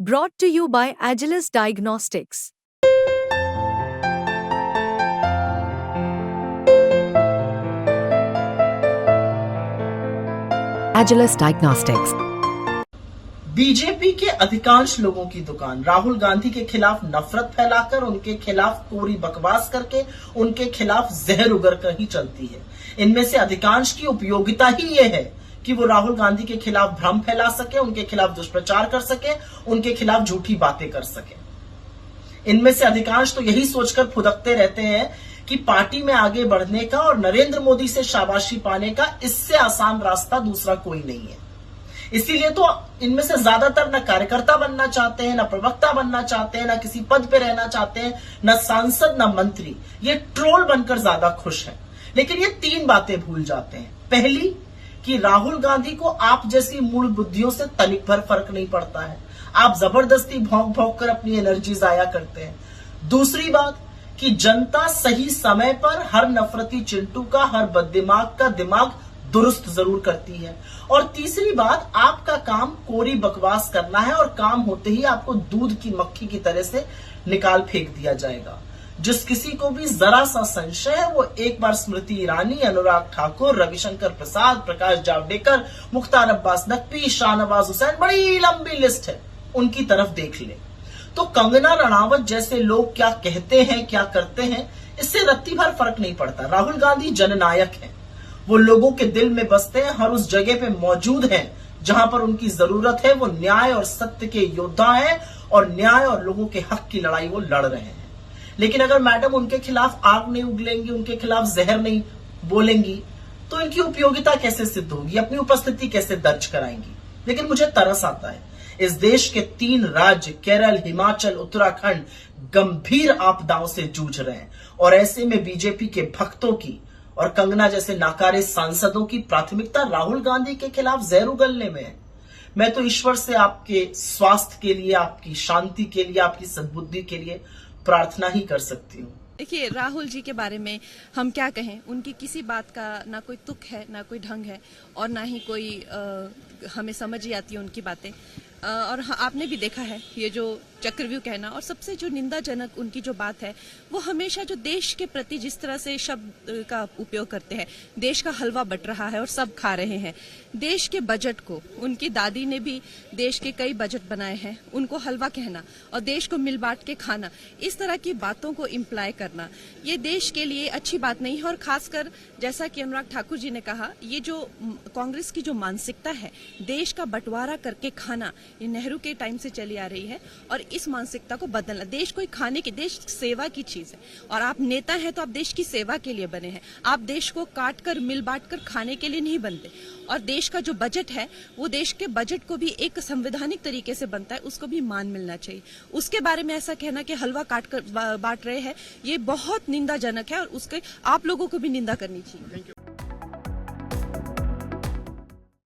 Brought to you by Agilus Diagnostics. Agilus Diagnostics. BJP के अधिकांश लोगों की दुकान राहुल गांधी के खिलाफ नफरत फैलाकर, उनके खिलाफ कोरी बकवास करके, उनके खिलाफ जहर उगर कर ही चलती है। इनमें से अधिकांश की उपयोगिता ही ये है कि वो राहुल गांधी के खिलाफ भ्रम फैला सके, उनके खिलाफ दुष्प्रचार कर सके, उनके खिलाफ झूठी बातें कर सके। इनमें से अधिकांश तो यही सोचकर फुदकते रहते हैं कि पार्टी में आगे बढ़ने का और नरेंद्र मोदी से शाबाशी पाने का इससे आसान रास्ता दूसरा कोई नहीं है। इसीलिए तो इनमें से ज्यादातर न कार्यकर्ता बनना चाहते हैं, न प्रवक्ता बनना चाहते हैं, न किसी पद पे रहना चाहते हैं, न सांसद, न मंत्री। ये ट्रोल बनकर ज्यादा खुश हैं। लेकिन ये तीन बातें भूल जाते हैं। पहली, कि राहुल गांधी को आप जैसी मूल बुद्धियों से तनिक भर फर्क नहीं पड़ता है। आप जबरदस्ती भौंक भौंक कर अपनी एनर्जी जाया करते हैं। दूसरी बात, कि जनता सही समय पर हर नफरती चिंटू का, हर बददिमाग का दिमाग दुरुस्त जरूर करती है। और तीसरी बात, आपका काम कोरी बकवास करना है और काम होते ही आपको दूध की मक्खी की तरह से निकाल फेंक दिया जाएगा। जिस किसी को भी जरा सा संशय है वो एक बार स्मृति ईरानी, अनुराग ठाकुर, रविशंकर प्रसाद, प्रकाश जावड़ेकर, मुख्तार अब्बास नकवी, शाहनवाज हुसैन, बड़ी लंबी लिस्ट है, उनकी तरफ देख ले। तो कंगना रणावत जैसे लोग क्या कहते हैं, क्या करते हैं, इससे रत्ती भर फर्क नहीं पड़ता। राहुल गांधी जननायक हैं। वो लोगों के दिल में बसते हैं, हर उस जगह पे मौजूद हैं जहां पर उनकी जरूरत है। वो न्याय और सत्य के योद्धा हैं और न्याय और लोगों के हक की लड़ाई वो लड़ रहे हैं। लेकिन अगर मैडम उनके खिलाफ आग नहीं उगलेंगी, उनके खिलाफ जहर नहीं बोलेंगी, तो इनकी उपयोगिता कैसे सिद्ध होगी, अपनी उपस्थिति कैसे दर्ज कराएंगी। लेकिन मुझे तरस आता है, इस देश के 3 राज्य केरल, हिमाचल, उत्तराखंड गंभीर आपदाओं से जूझ रहे हैं और ऐसे में बीजेपी के भक्तों की और कंगना जैसे नाकारे सांसदों की प्राथमिकता राहुल गांधी के खिलाफ जहर उगलने में है। मैं तो ईश्वर से आपके स्वास्थ्य के लिए, आपकी शांति के लिए, आपकी सद्बुद्धि के लिए प्रार्थना ही कर सकती हूँ। देखिए, राहुल जी के बारे में हम क्या कहें, उनकी किसी बात का ना कोई तुक है, ना कोई ढंग है और ना ही कोई हमें समझ ही आती है उनकी बातें। और आपने भी देखा है ये जो चक्रव्यूह कहना, और सबसे जो निंदाजनक उनकी जो बात है वो हमेशा जो देश के प्रति जिस तरह से शब्द का उपयोग करते हैं, देश का हलवा बट रहा है और सब खा रहे हैं। देश के बजट को, उनकी दादी ने भी देश के कई बजट बनाए हैं, उनको हलवा कहना और देश को मिल बांट के खाना, इस तरह की बातों को इम्प्लाई करना, ये देश के लिए अच्छी बात नहीं है। और खासकर जैसा कि अनुराग ठाकुर जी ने कहा, ये जो कांग्रेस की जो मानसिकता है देश का बंटवारा करके खाना, ये नेहरू के टाइम से चली आ रही है और इस मानसिकता को बदलना। देश कोई खाने की, देश सेवा की चीज है और आप नेता हैं तो आप देश की सेवा के लिए बने हैं। आप देश को काट कर मिल बांट कर खाने के लिए नहीं बनते। और देश का जो बजट है वो देश के बजट को भी एक संवैधानिक तरीके से बनता है, उसको भी मान मिलना चाहिए। उसके बारे में ऐसा कहना कि हलवा काट कर बांट रहे हैं, ये बहुत निंदाजनक है और उसके आप लोगों को भी निंदा करनी चाहिए।